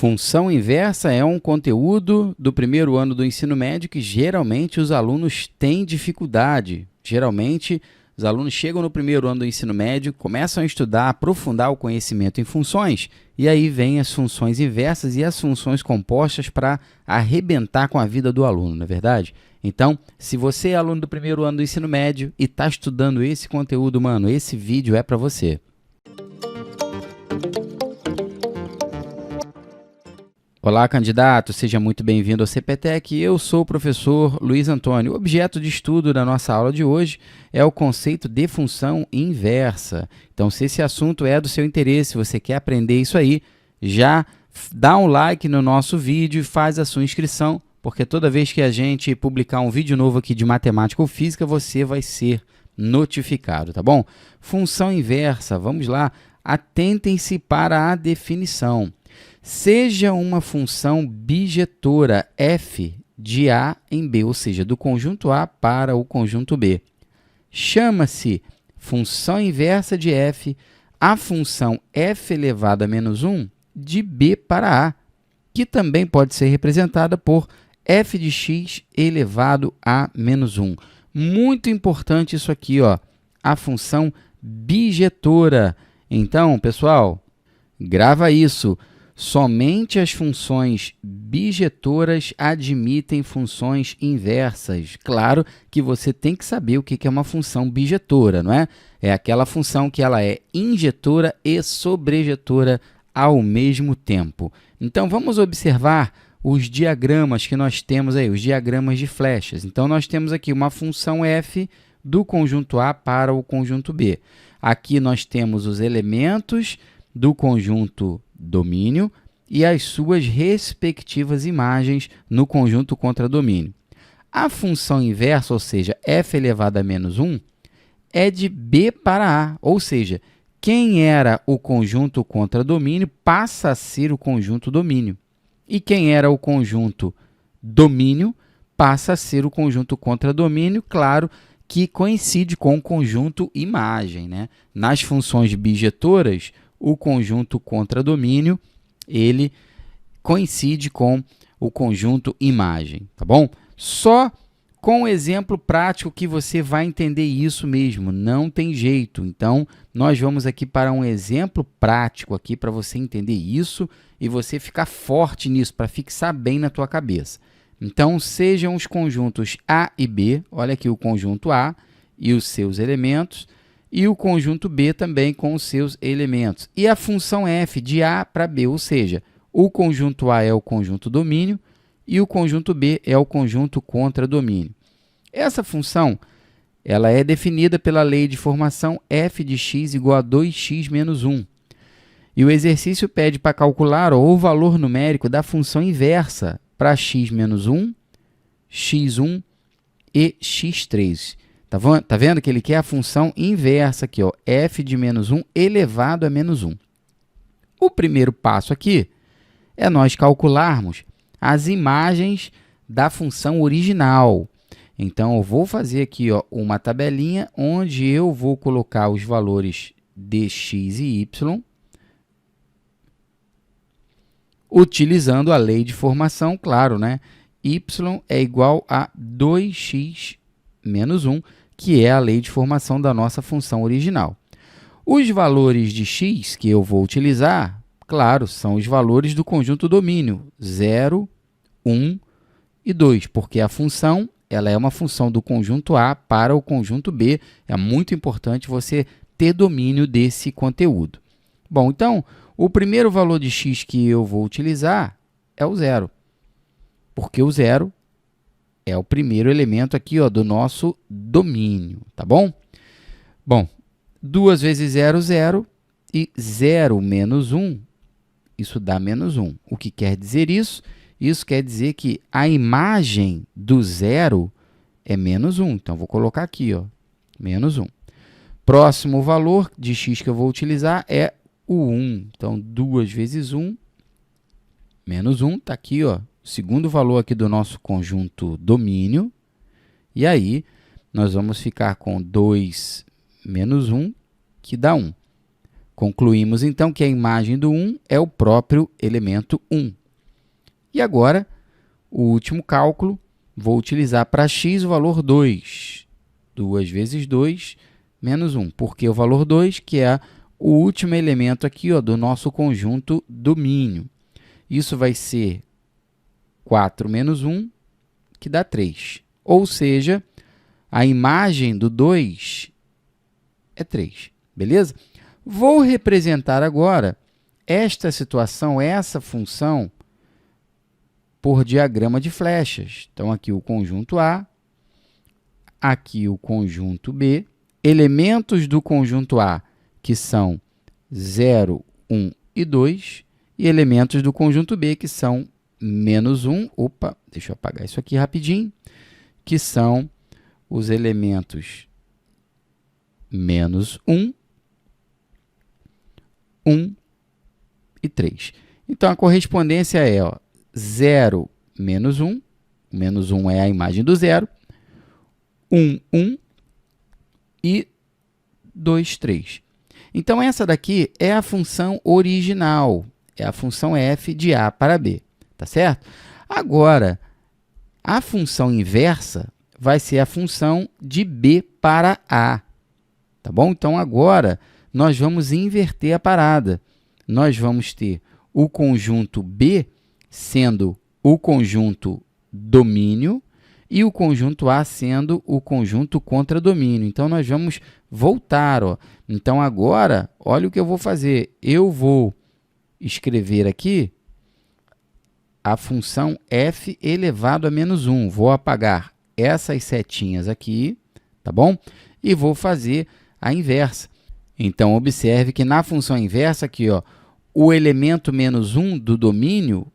Função inversa é um conteúdo do primeiro ano do ensino médio que geralmente os alunos têm dificuldade. Geralmente, os alunos chegam no primeiro ano do ensino médio, começam a estudar, aprofundar o conhecimento em funções, e aí vem as funções inversas e as funções compostas para arrebentar com a vida do aluno, não é verdade? Então, se você é aluno do primeiro ano do ensino médio e está estudando esse conteúdo, mano, esse vídeo é para você. Olá, candidato, seja muito bem-vindo ao CPTEC. Eu sou o professor Luiz Antônio. O objeto de estudo da nossa aula de hoje é o conceito de função inversa. Então, se esse assunto é do seu interesse, você quer aprender isso aí, já dá um like no nosso vídeo e faz a sua inscrição, porque toda vez que a gente publicar um vídeo novo aqui de matemática ou física, você vai ser notificado, tá bom? Função inversa, vamos lá, atentem-se para a definição. Seja uma função bijetora f de A em B, ou seja, do conjunto A para o conjunto B. Chama-se função inversa de f a função f elevado a menos 1 de B para A, que também pode ser representada por f de x elevado a menos 1. Muito importante isso aqui, ó, a função bijetora. Então, pessoal, grava isso. Somente as funções bijetoras admitem funções inversas. Claro que você tem que saber o que é uma função bijetora, não é? É aquela função que ela é injetora e sobrejetora ao mesmo tempo. Então, vamos observar os diagramas que nós temos aí, os diagramas de flechas. Então, nós temos aqui uma função f do conjunto A para o conjunto B. Aqui nós temos os elementos do conjunto domínio e as suas respectivas imagens no conjunto contradomínio. A função inversa, ou seja, f elevado a menos 1, é de B para A, ou seja, quem era o conjunto contradomínio passa a ser o conjunto domínio. E quem era o conjunto domínio passa a ser o conjunto contradomínio, claro, que coincide com o conjunto imagem, né? Nas funções bijetoras, o conjunto contradomínio, ele coincide com o conjunto imagem, tá bom? Só com o exemplo prático que você vai entender isso mesmo, não tem jeito. Então, nós vamos aqui para um exemplo prático aqui para você entender isso e você ficar forte nisso, para fixar bem na tua cabeça. Então, sejam os conjuntos A e B, olha aqui o conjunto A e os seus elementos, e o conjunto B também com os seus elementos. E a função f de A para B, ou seja, o conjunto A é o conjunto domínio e o conjunto B é o conjunto contradomínio. Essa função ela é definida pela lei de formação f de x igual a 2x menos 1. E o exercício pede para calcular o valor numérico da função inversa para x menos 1, x1 e x3. Tá vendo que ele quer a função inversa aqui, ó, f de menos 1 elevado a menos 1. O primeiro passo aqui é nós calcularmos as imagens da função original. Então, eu vou fazer aqui, ó, uma tabelinha onde eu vou colocar os valores de x e y, utilizando a lei de formação, claro, né? Y é igual a 2x menos 1, que é a lei de formação da nossa função original. Os valores de x que eu vou utilizar, claro, são os valores do conjunto domínio, 0, 1 e 2, porque a função ela é uma função do conjunto A para o conjunto B. É muito importante você ter domínio desse conteúdo. Bom, então, o primeiro valor de x que eu vou utilizar é o 0, porque o 0 é o primeiro elemento aqui, ó, do nosso domínio, tá bom? Bom, 2 vezes 0, 0, e 0 menos 1, isso dá menos 1. O que quer dizer isso? Isso quer dizer que a imagem do 0 é menos 1. Então, vou colocar aqui, ó, menos 1. Próximo valor de x que eu vou utilizar é o 1. Então, 2 vezes 1, menos 1, está aqui, ó, o segundo valor aqui do nosso conjunto domínio. E aí, nós vamos ficar com 2 menos 1, que dá 1. Concluímos, então, que a imagem do 1 é o próprio elemento 1. E agora, o último cálculo, vou utilizar para x o valor 2. 2 vezes 2 menos 1. Porque o valor 2, que é o último elemento aqui, ó, do nosso conjunto domínio. Isso vai ser 4 menos 1, que dá 3. Ou seja, a imagem do 2 é 3. Beleza? Vou representar agora esta situação, essa função, por diagrama de flechas. Então, aqui o conjunto A, aqui o conjunto B, elementos do conjunto A, que são 0, 1 e 2, e elementos do conjunto B, que são menos 1, opa, deixa eu apagar isso aqui rapidinho, que são os elementos menos 1, 1 e 3. Então, a correspondência é, ó, 0 menos 1, o menos 1 é a imagem do 0, 1, 1 e 2, 3. Então, essa daqui é a função original, é a função f de A para B, tá certo? Agora, a função inversa vai ser a função de B para A, tá bom? Então, agora, nós vamos inverter a parada. Nós vamos ter o conjunto B sendo o conjunto domínio e o conjunto A sendo o conjunto contradomínio. Então, nós vamos voltar, ó. Então, agora, olha o que eu vou fazer. Eu vou escrever aqui a função f elevado a menos 1. Vou apagar essas setinhas aqui, tá bom? E vou fazer a inversa. Então, observe que na função inversa aqui, ó, o elemento menos 1 do domínio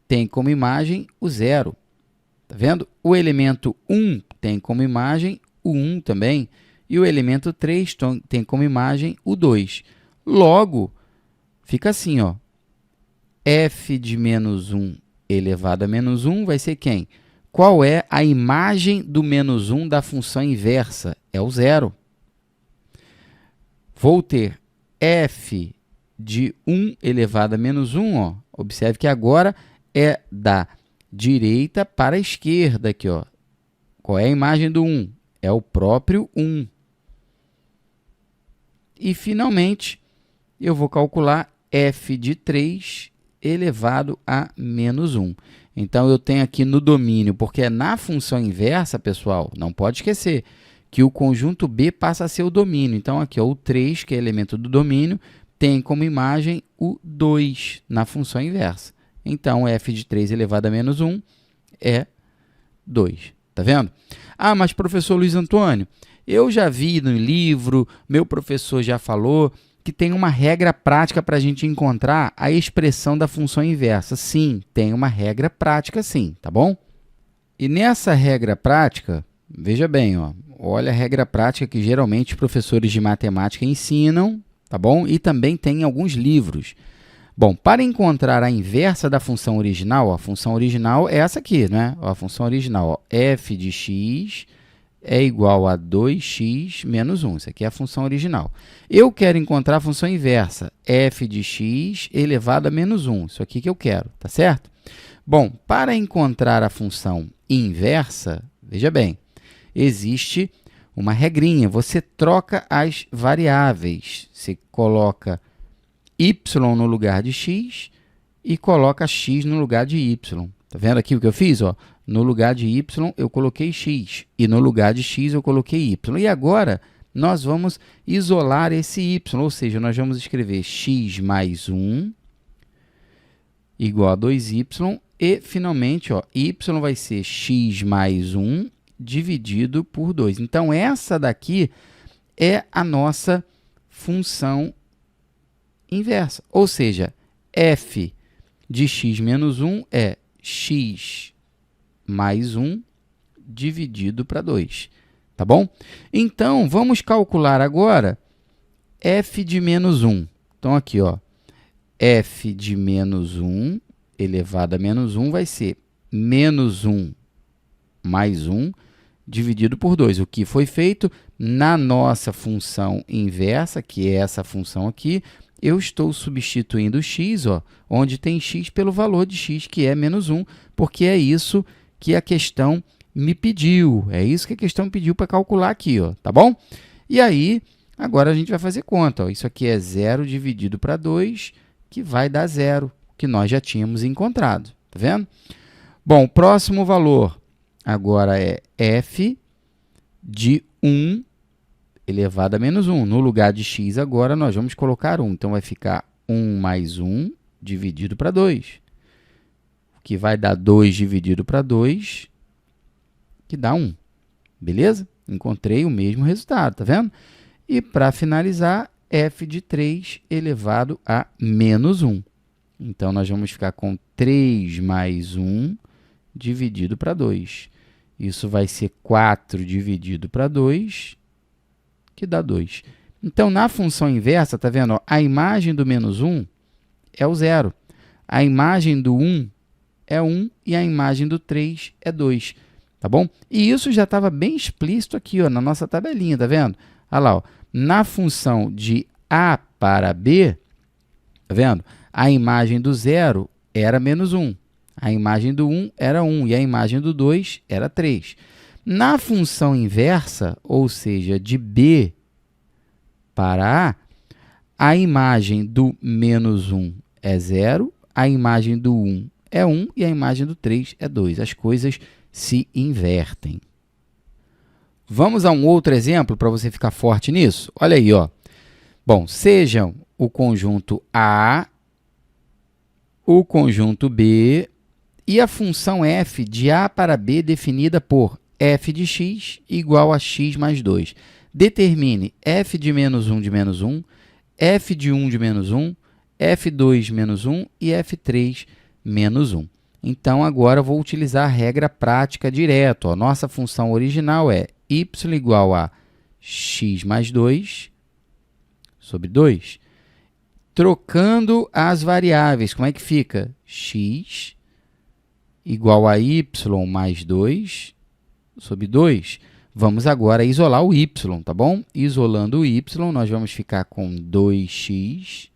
tem como imagem o 0. Tá vendo? O elemento 1 tem como imagem o 1 também. E o elemento 3 tem como imagem o 2. Logo, fica assim, ó, f de menos 1 elevado a menos 1 vai ser quem? Qual é a imagem do menos 1 da função inversa? É o 0. Vou ter f de 1 elevado a menos 1, ó. Observe que agora é da direita para a esquerda aqui, ó. Qual é a imagem do 1? É o próprio 1. E, finalmente, eu vou calcular f de 3 elevado a menos 1. Então, eu tenho aqui no domínio, porque é na função inversa, pessoal, não pode esquecer, que o conjunto B passa a ser o domínio. Então, aqui, ó, o 3, que é elemento do domínio, tem como imagem o 2 na função inversa. Então, f de 3 elevado a menos 1 é 2. Tá vendo? Ah, mas professor Luiz Antônio, eu já vi no livro, meu professor já falou, que tem uma regra prática para a gente encontrar a expressão da função inversa. Sim, tem uma regra prática sim, tá bom? E nessa regra prática, veja bem, ó, olha a regra prática que geralmente os professores de matemática ensinam, tá bom? E também tem em alguns livros. Bom, para encontrar a inversa da função original, ó, a função original é essa aqui, né? Ó, a função original, ó, f de x é igual a 2x menos 1. Isso aqui é a função original. Eu quero encontrar a função inversa, f de x elevado a menos 1. Isso aqui que eu quero, tá certo? Bom, para encontrar a função inversa, veja bem, existe uma regrinha. Você troca as variáveis. Você coloca y no lugar de x e coloca x no lugar de y. Tá vendo aqui o que eu fiz? Ó? No lugar de y, eu coloquei x. E no lugar de x, eu coloquei y. E agora, nós vamos isolar esse y. Ou seja, nós vamos escrever x mais 1 igual a 2y. E, finalmente, ó, y vai ser x mais 1 dividido por 2. Então, essa daqui é a nossa função inversa. Ou seja, f de x menos 1 é x mais 1 dividido para 2. Tá bom? Então, vamos calcular agora f de menos 1. Então, aqui, ó, f de menos 1 elevado a menos 1 vai ser menos 1 mais 1 dividido por 2. O que foi feito na nossa função inversa, que é essa função aqui, eu estou substituindo o x, ó, onde tem x, pelo valor de x, que é menos 1, porque é isso que a questão me pediu. É isso que a questão me pediu para calcular aqui, ó, tá bom? E aí, agora a gente vai fazer conta. Ó. Isso aqui é 0 dividido para 2, que vai dar 0, que nós já tínhamos encontrado. Tá vendo? Bom, o próximo valor agora é f de 1 elevado a menos 1. No lugar de x agora, nós vamos colocar 1. Então, vai ficar 1 mais 1 dividido para 2, que vai dar 2 dividido para 2, que dá 1. Beleza? Encontrei o mesmo resultado, tá vendo? E, para finalizar, f de 3 elevado a menos 1. Então, nós vamos ficar com 3 mais 1 dividido para 2. Isso vai ser 4 dividido para 2, que dá 2. Então, na função inversa, tá vendo? Ó, a imagem do menos 1 é o 0. A imagem do 1 é 1 e a imagem do 3 é 2. Tá bom? E isso já estava bem explícito aqui, ó, na nossa tabelinha, tá vendo? Olha lá, ó, na função de a para b, tá vendo? A imagem do 0 era menos 1. A imagem do 1 era 1 e a imagem do 2 era 3. Na função inversa, ou seja, de b para a imagem do menos 1 é 0, a imagem do 1 é 1 e a imagem do 3 é 2. As coisas se invertem. Vamos a um outro exemplo para você ficar forte nisso? Olha aí, ó. Bom, sejam o conjunto A, o conjunto B e a função f de A para B definida por f de x igual a x mais 2. Determine f de menos 1 de menos 1, f de 1 de menos 1, f2 menos 1 e f3 menos 1. Então, agora eu vou utilizar a regra prática direto. Ó. Nossa função original é y igual a x mais 2 sobre 2. Trocando as variáveis, como é que fica? X igual a y mais 2 sobre 2. Vamos agora isolar o y, tá bom? Isolando o y, nós vamos ficar com 2x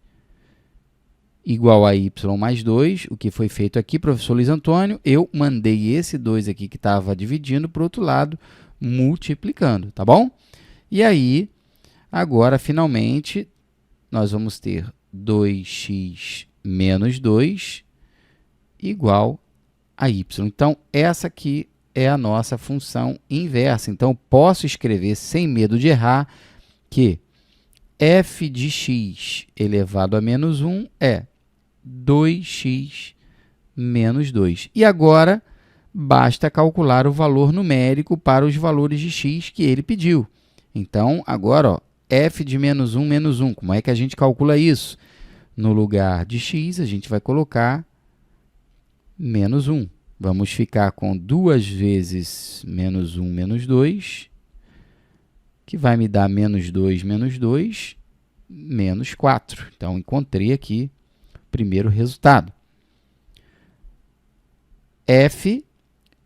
igual a y mais 2. O que foi feito aqui, professor Luiz Antônio, eu mandei esse 2 aqui que estava dividindo para o outro lado, multiplicando, tá bom? E aí, agora, finalmente, nós vamos ter 2x menos 2 igual a y. Então, essa aqui é a nossa função inversa. Então, eu posso escrever, sem medo de errar, que f de x elevado a menos 1 é 2x menos 2. E agora, basta calcular o valor numérico para os valores de x que ele pediu. Então, agora, ó, f de menos 1, como é que a gente calcula isso? No lugar de x, a gente vai colocar menos 1. Vamos ficar com 2 vezes menos 1, menos 2, que vai me dar menos 2, menos 4. Então, encontrei aqui o primeiro resultado. f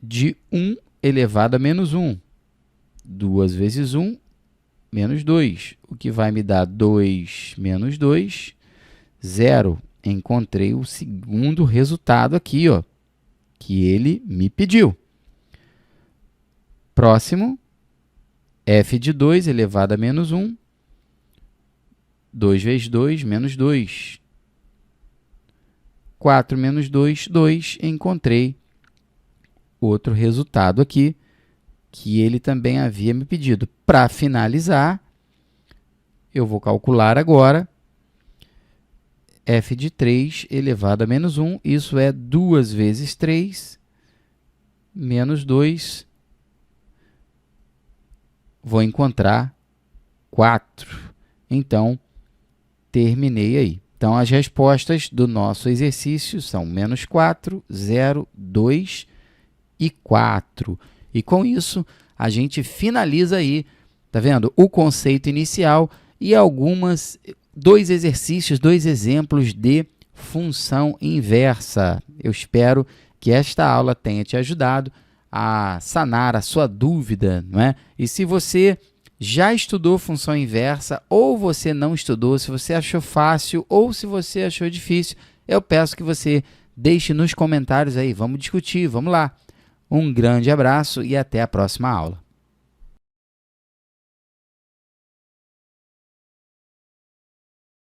de 1 elevado a menos 1. 2 vezes 1, menos 2, o que vai me dar 2 menos 2, 0. Encontrei o segundo resultado aqui, ó, que ele me pediu. Próximo, f de 2 elevado a menos 1. 2 vezes 2, menos 2. 4 menos 2, 2. Encontrei outro resultado aqui, que ele também havia me pedido. Para finalizar, eu vou calcular agora f de 3 elevado a menos 1. Isso é 2 vezes 3, menos 2. Vou encontrar 4. Então, terminei aí. Então, as respostas do nosso exercício são menos 4, 0, 2 e 4. E com isso, a gente finaliza aí, tá vendo? O conceito inicial e dois exercícios, 2 exemplos de função inversa. Eu espero que esta aula tenha te ajudado a sanar a sua dúvida, não é? E se você já estudou função inversa ou você não estudou, se você achou fácil ou se você achou difícil, eu peço que você deixe nos comentários aí, vamos discutir, vamos lá. Um grande abraço e até a próxima aula.